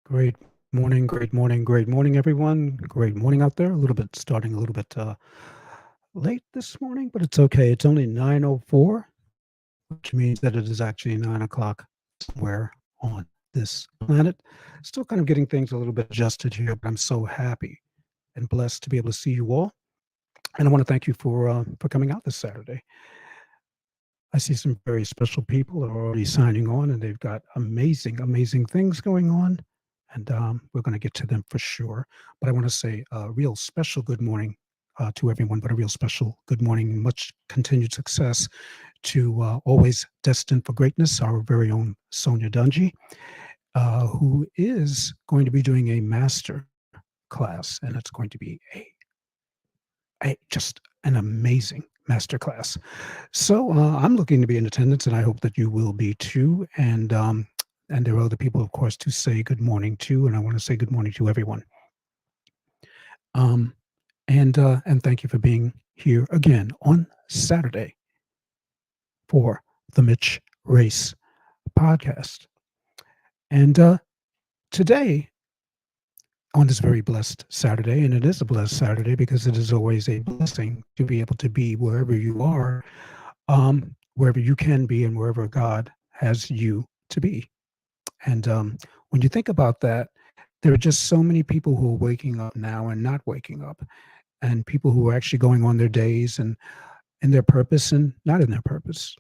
Great great morning, everyone. Great morning out there. A little bit starting a little bit late this morning, but it's okay. It's only 9:04, which means that it is actually 9 o'clock somewhere on this planet. Still kind of getting things a little bit adjusted here, but I'm so happy and blessed to be able to see you all. And I want to thank you for coming out this Saturday. I see some very special people are already signing on, and they've got amazing things going on. And we're going to get to them for sure. But I want to say a real special good morning to everyone, but a real special good morning, much continued success to always destined for greatness, our very own Sonia Dungy, who is going to be doing a master class, and it's going to be just an amazing master class. So I'm looking to be in attendance, and I hope that you will be too. And there are other people, of course, to say good morning to, and I want to say good morning to everyone. Um, and thank you for being here again on Saturday for the Mitch Race podcast. And today, on this very blessed Saturday, and it is a blessed Saturday because it is always a blessing to be able to be wherever you are, wherever you can be, and wherever God has you to be. And when you think about that, there are just so many people who are waking up now and not waking up, and people who are actually going on their days and in their purpose and not in their purpose.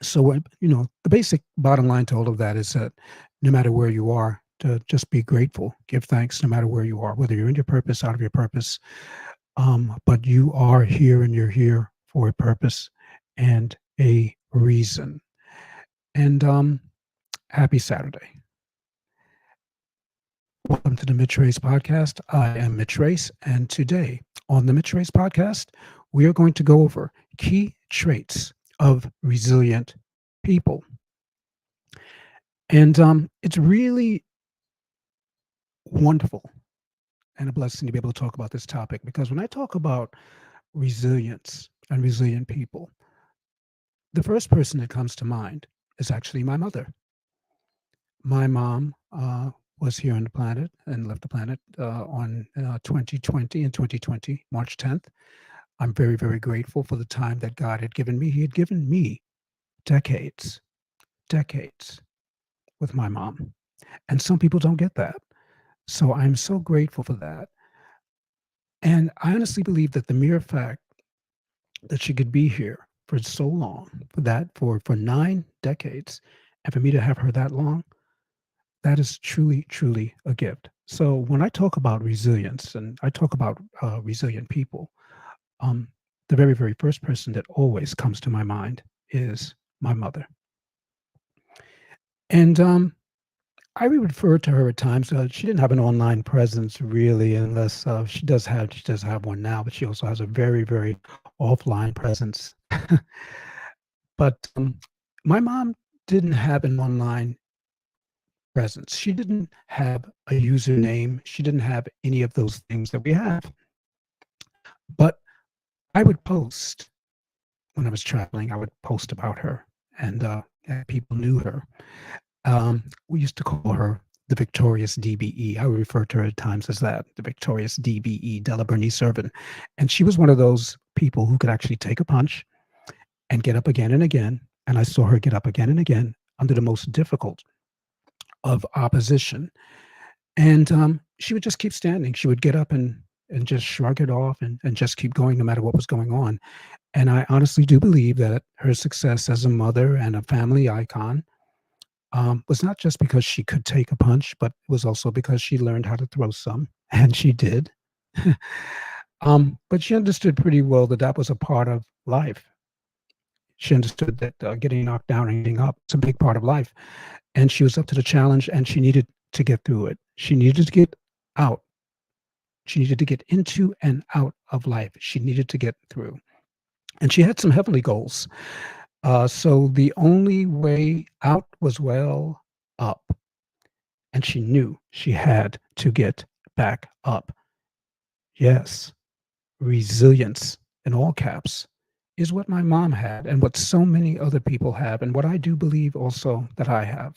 So, the basic bottom line to all of that is that no matter where you are, to just be grateful, give thanks no matter where you are, whether you're in your purpose, out of your purpose. But you are here and you're here for a purpose and a reason. And happy Saturday. Welcome to the Mitch Race Podcast. I am Mitch Race, and today on the Mitch Race Podcast, we are going to go over key traits of resilient people. And it's really wonderful and a blessing to be able to talk about this topic because when I talk about resilience and resilient people, the first person that comes to mind is actually my mother. My mom was here on the planet and left the planet on 2020 and 2020, March 10th. I'm very grateful for the time that God had given me. He had given me decades with my mom. And some people don't get that. So I'm so grateful for that. And I honestly believe that the mere fact that she could be here for so long, for 9 decades, and for me to have her that long, that is truly a gift. So when I talk about resilience and I talk about resilient people, um, the very first person that always comes to my mind is my mother. And I would refer to her at times. She didn't have an online presence really, unless she does have one now, but she also has a very offline presence. But my mom didn't have an online presence. She didn't have a username. She didn't have any of those things that we have. But I would post when I was traveling. I would post about her, and people knew her. We used to call her the Victorious DBE. I would refer to her at times as that, the Victorious DBE, Della Bernice Irvin. And she was one of those people who could actually take a punch and get up again and again. And I saw her get up again and again under the most difficult of opposition. And she would just keep standing. She would get up and just shrug it off and just keep going no matter what was going on. And I honestly do believe that her success as a mother and a family icon was not just because she could take a punch, but it was also because she learned how to throw some, and she did. But she understood pretty well that that was a part of life. She understood that getting knocked down and getting up is a big part of life. And she was up to the challenge, and she needed to get through it. She needed to get out. She needed to get into and out of life. She needed to get through. And she had some heavenly goals. So the only way out was well up. And she knew she had to get back up. Yes, resilience in all caps is what my mom had and what so many other people have, and what I do believe also that I have.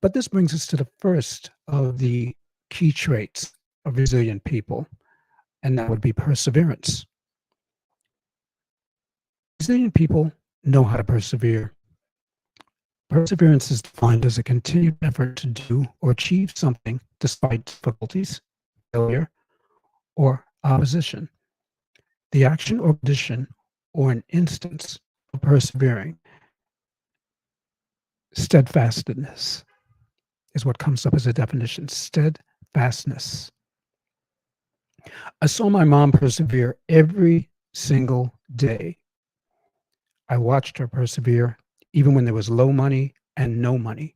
But this brings us to the first of the key traits of resilient people, and that would be perseverance. Resilient people know how to persevere. Perseverance is defined as a continued effort to do or achieve something despite difficulties, failure, or opposition. The action or condition or an instance of persevering, steadfastness is what comes up as a definition. Steadfastness. I saw my mom persevere every single day. I watched her persevere even when there was low money and no money.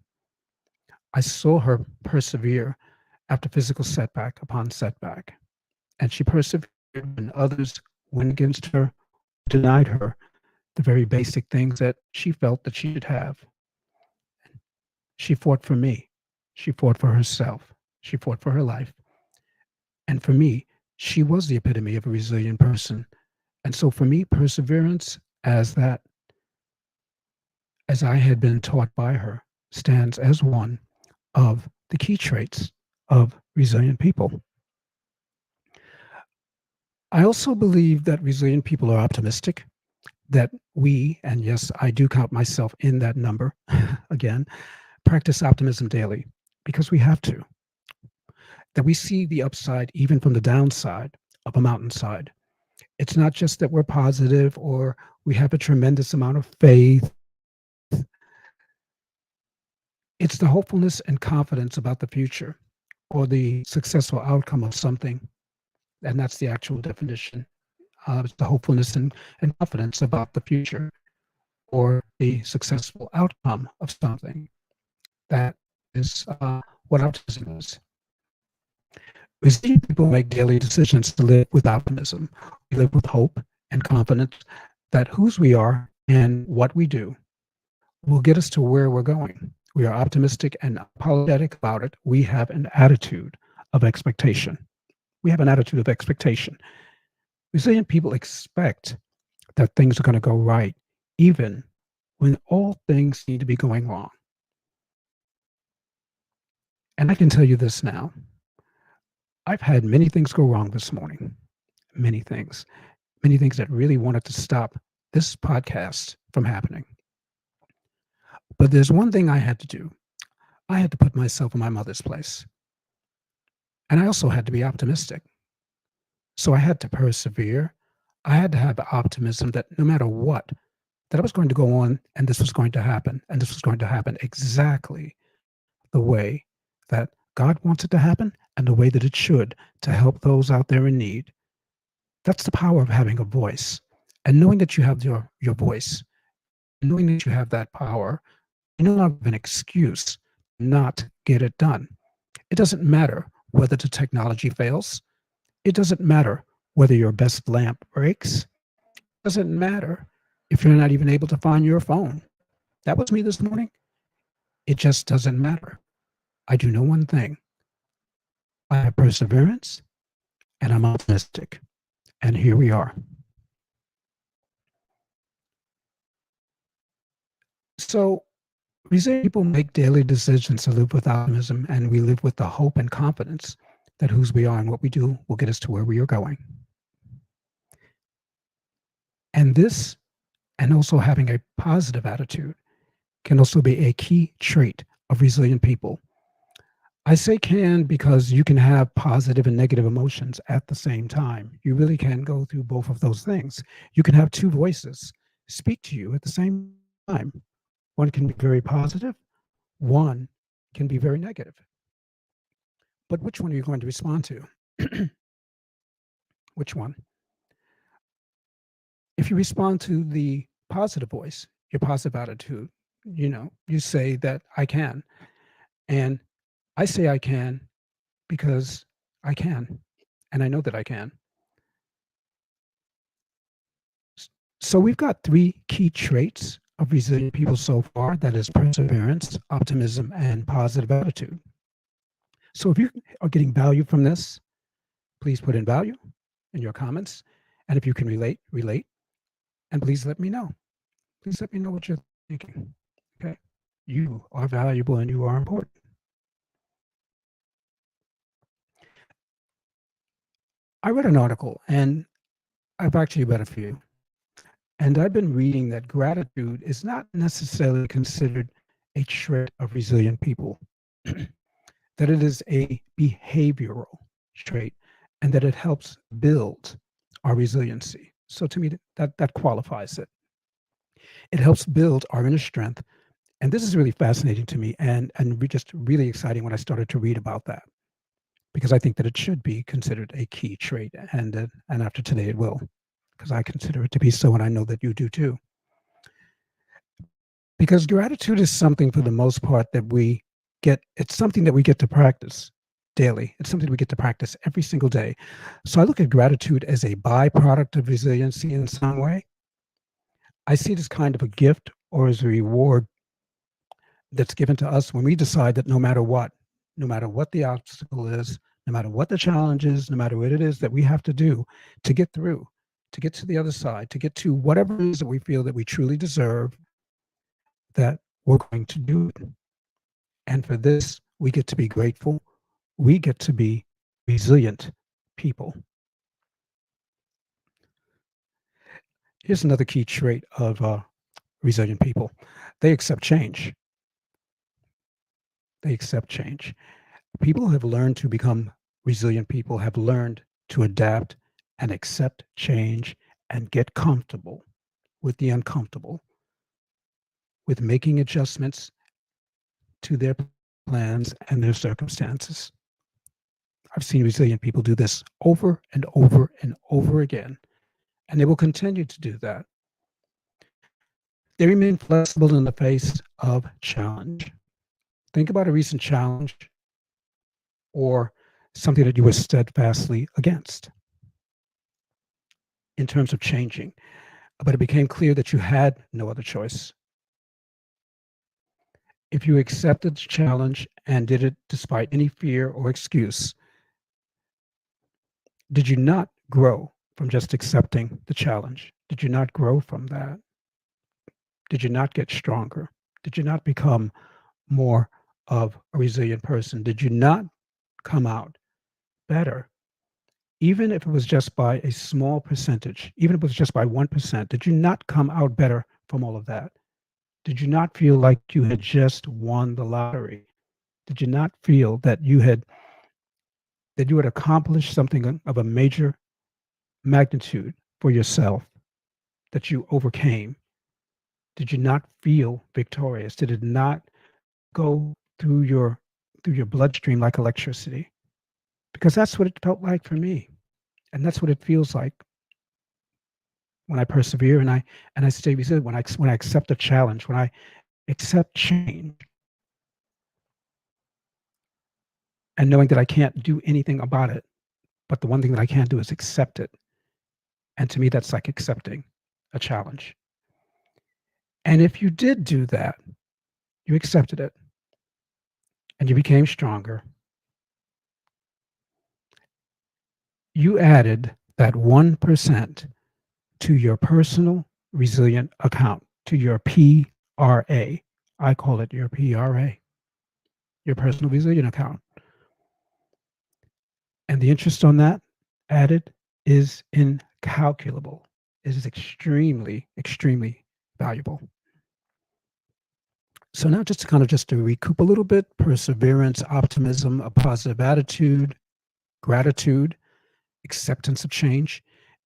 I saw her persevere after physical setback upon setback, and she persevered when others went against her, denied her the very basic things that she felt that she should have. She fought for me. She fought for herself. She fought for her life. And for me, she was the epitome of a resilient person. And so for me, perseverance as I had been taught by her, stands as one of the key traits of resilient people. I also believe that resilient people are optimistic, that we, and yes, I do count myself in that number, again, practice optimism daily because we have to. That we see the upside even from the downside of a mountainside. It's not just that we're positive or we have a tremendous amount of faith. It's the hopefulness and confidence about the future or the successful outcome of something. And that's the actual definition. It's the hopefulness and confidence about the future or the successful outcome of something. That is what optimism is. Resilient people make daily decisions to live with optimism. We live with hope and confidence that whose we are and what we do will get us to where we're going. We are optimistic and apologetic about it. We have an attitude of expectation. We have an attitude of expectation. Resilient people expect that things are going to go right, even when all things seem to be going wrong. And I can tell you this now. I've had many things go wrong this morning. Many things that really wanted to stop this podcast from happening. But there's one thing I had to do. I had to put myself in my mother's place. And I also had to be optimistic. So I had to persevere. I had to have the optimism that no matter what, that I was going to go on and this was going to happen. And this was going to happen exactly the way that God wants it to happen and the way that it should to help those out there in need. That's the power of having a voice. And knowing that you have your voice, knowing that you have that power, you no longer have an excuse not get it done. It doesn't matter whether the technology fails. It doesn't matter whether your best lamp breaks. It doesn't matter if you're not even able to find your phone. That was me this morning. It just doesn't matter. I do know one thing. I have perseverance and I'm optimistic. And here we are. So resilient people make daily decisions to live with optimism, and we live with the hope and confidence that whose we are and what we do will get us to where we are going. And this, and also having a positive attitude, can also be a key trait of resilient people. I say can because you can have positive and negative emotions at the same time. You really can go through both of those things. You can have two voices speak to you at the same time. One can be very positive, one can be very negative. But which one are you going to respond to? Which one? If you respond to the positive voice, your positive attitude, you say that I can. And I say I can because I can. And I know that I can. So we've got three key traits of resilient people so far. That is perseverance, optimism, and positive attitude. So if you are getting value from this, please put in value in your comments. And if you can relate. And please let me know. Please let me know what you're thinking. Okay. You are valuable and you are important. I read an article, and I've actually read a few, and I've been reading that gratitude is not necessarily considered a trait of resilient people, that it is a behavioral trait, and that it helps build our resiliency. So to me, that qualifies it. It helps build our inner strength, and this is really fascinating to me, and just really exciting when I started to read about that, because I think that it should be considered a key trait, and after today it will, because I consider it to be so, and I know that you do too. Because gratitude is something for the most part that we get, it's something that we get to practice daily. It's something we get to practice every single day. So I look at gratitude as a byproduct of resiliency in some way. I see it as kind of a gift or as a reward that's given to us when we decide that no matter what the obstacle is, no matter what the challenge is, no matter what it is that we have to do to get through, to get to the other side, to get to whatever it is that we feel that we truly deserve, that we're going to do it. And for this, we get to be grateful. We get to be resilient people. Here's another key trait of resilient people: they accept change. They accept change. People who have learned to become resilient people have learned to adapt and accept change and get comfortable with the uncomfortable, with making adjustments to their plans and their circumstances. I've seen resilient people do this over and over and over again, and they will continue to do that. They remain flexible in the face of challenge. Think about a recent challenge or something that you were steadfastly against in terms of changing, but it became clear that you had no other choice. If you accepted the challenge and did it despite any fear or excuse, did you not grow from just accepting the challenge? Did you not grow from that? Did you not get stronger? Did you not become more of a resilient person? Did you not come out better? Even if it was just by a small percentage, even if it was just by 1%, did you not come out better from all of that? Did you not feel like you had just won the lottery? Did you not feel that you had accomplished something of a major magnitude for yourself, that you overcame? Did you not feel victorious? Did it not go through your bloodstream like electricity? Because that's what it felt like for me. And that's what it feels like when I persevere and I stay resilient, when I accept a challenge, when I accept change, and knowing that I can't do anything about it, but the one thing that I can do is accept it. And to me, that's like accepting a challenge. And if you did do that, you accepted it and you became stronger, you added that 1% to your personal resilient account, to your PRA. I call it your PRA, your personal resilient account. And the interest on that added is incalculable. It is extremely, extremely valuable. So now just to recoup a little bit: perseverance, optimism, a positive attitude, gratitude, acceptance of change.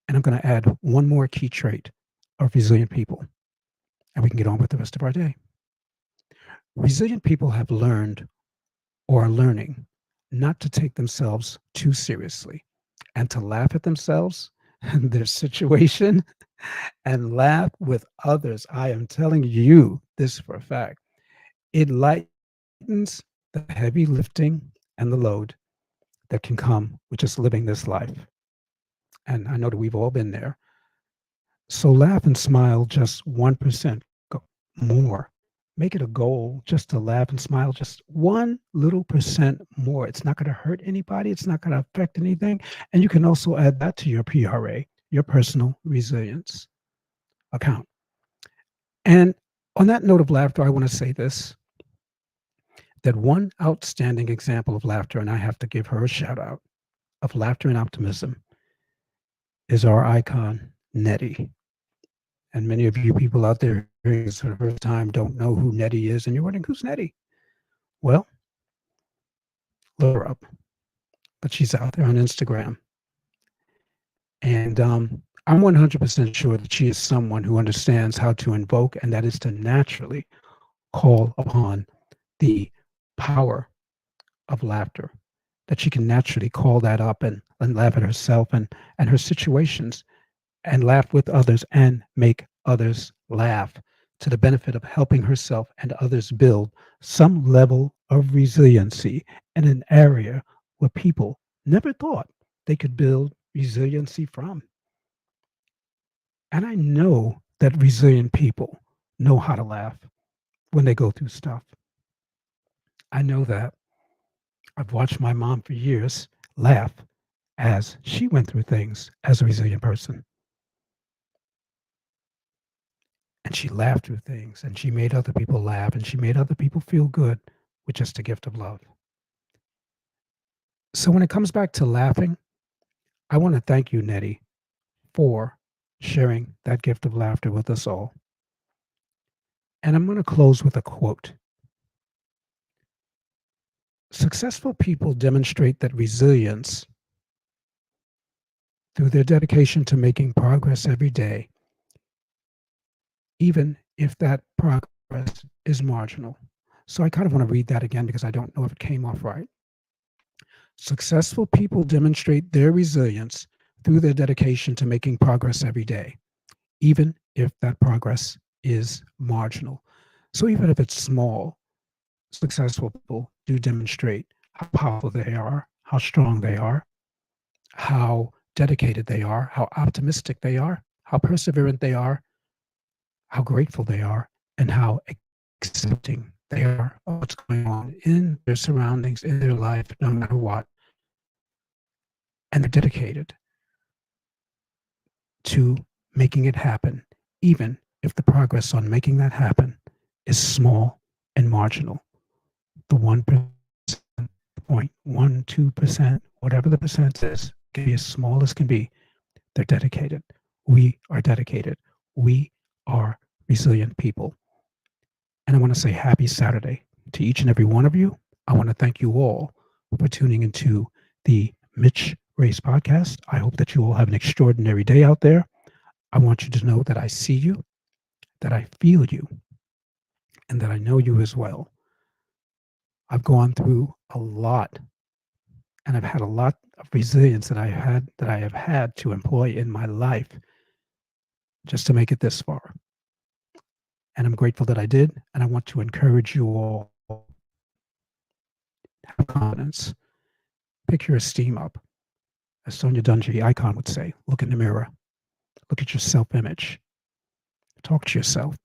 And I'm going to add one more key trait of resilient people, and we can get on with the rest of our day. Resilient people have learned or are learning not to take themselves too seriously and to laugh at themselves and their situation and laugh with others. I am telling you this for a fact. It lightens the heavy lifting and the load that can come with just living this life. And I know that we've all been there. So laugh and smile just 1% more. Make it a goal just to laugh and smile just one little percent more. It's not going to hurt anybody. It's not going to affect anything. And you can also add that to your PRA, your personal resilience account. And on that note of laughter, I want to say this. that one outstanding example of laughter, and I have to give her a shout out, of laughter and optimism is our icon, Nettie. And many of you people out there hearing this for the first time don't know who Nettie is, and you're wondering, who's Nettie? Well, look her up, but she's out there on Instagram. And I'm 100% sure that she is someone who understands how to invoke, and that is to naturally call upon the power of laughter, that she can naturally call that up and laugh at herself and her situations and laugh with others and make others laugh to the benefit of helping herself and others build some level of resiliency in an area where people never thought they could build resiliency from. And I know that resilient people know how to laugh when they go through stuff. I know that. I've watched my mom for years laugh as she went through things as a resilient person. And she laughed through things and she made other people laugh and she made other people feel good with just a gift of love. So when it comes back to laughing, I want to thank you, Nettie, for sharing that gift of laughter with us all. And I'm going to close with a quote. Successful people demonstrate that resilience through their dedication to making progress every day, even if that progress is marginal. So I kind of want to read that again because I don't know if it came off right. Successful people demonstrate their resilience through their dedication to making progress every day, even if that progress is marginal. So even if it's small, successful people do demonstrate how powerful they are, how strong they are, how dedicated they are, how optimistic they are, how perseverant they are, how grateful they are, and how accepting they are of what's going on in their surroundings, in their life, no matter what. And they're dedicated to making it happen, even if the progress on making that happen is small and marginal. The 1%, 0.12%, whatever the percent is, can be as small as can be. They're dedicated. We are dedicated. We are resilient people. And I want to say happy Saturday to each and every one of you. I want to thank you all for tuning into the Mitch Race podcast. I hope that you all have an extraordinary day out there. I want you to know that I see you, that I feel you, and that I know you as well. I've gone through a lot, and I've had a lot of resilience that I have had to employ in my life just to make it this far. And I'm grateful that I did, and I want to encourage you all to have confidence. Pick your esteem up. As Sonia Dungy icon would say, look in the mirror. Look at your self-image. Talk to yourself.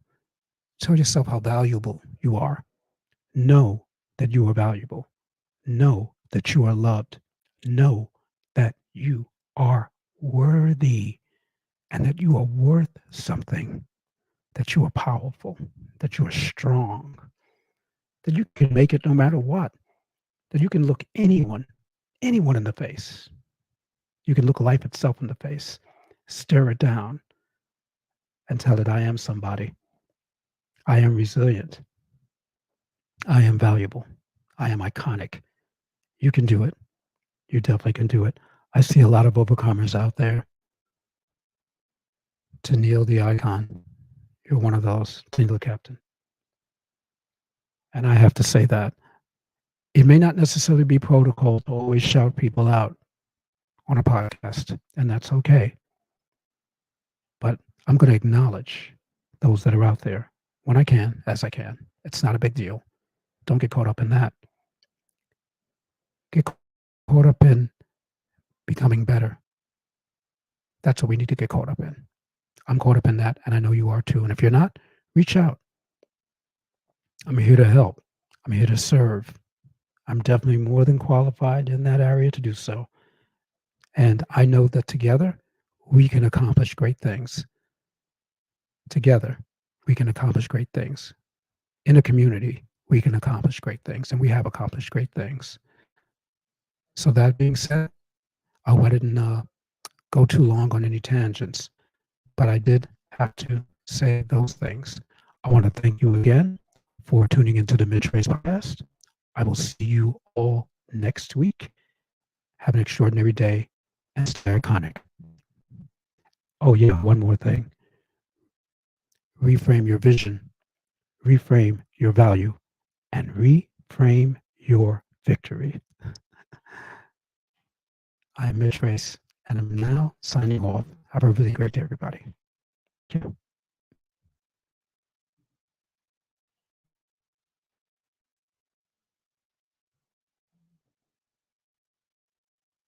Tell yourself how valuable you are. Know that you are valuable. Know that you are loved. Know that you are worthy and that you are worth something, that you are powerful, that you are strong, that you can make it no matter what, that you can look anyone in the face. You can look life itself in the face, stare it down, and tell it, I am somebody. I am resilient. I am valuable. I am iconic. You can do it. You definitely can do it. I see a lot of overcomers out there. Tennille the icon, you're one of those. Tennille the captain. And I have to say that it may not necessarily be protocol to always shout people out on a podcast, and that's okay. But I'm going to acknowledge those that are out there when I can, as I can. It's not a big deal. Don't get caught up in that. Get caught up in becoming better. That's what we need to get caught up in. I'm caught up in that, and I know you are too. And if you're not, reach out. I'm here to help. I'm here to serve. I'm definitely more than qualified in that area to do so. And I know that together we can accomplish great things. Together we can accomplish great things in a community we can accomplish great things, and we have accomplished great things. So that being said, I didn't go too long on any tangents, but I did have to say those things. I want to thank you again for tuning into the Mid-Trace Podcast. I will see you all next week. Have an extraordinary day and stay iconic. Oh, yeah, one more thing. Reframe your vision, reframe your value, and reframe your victory. I'm Mitch Race, and I'm now signing off. Have a really great day, everybody. Thank you.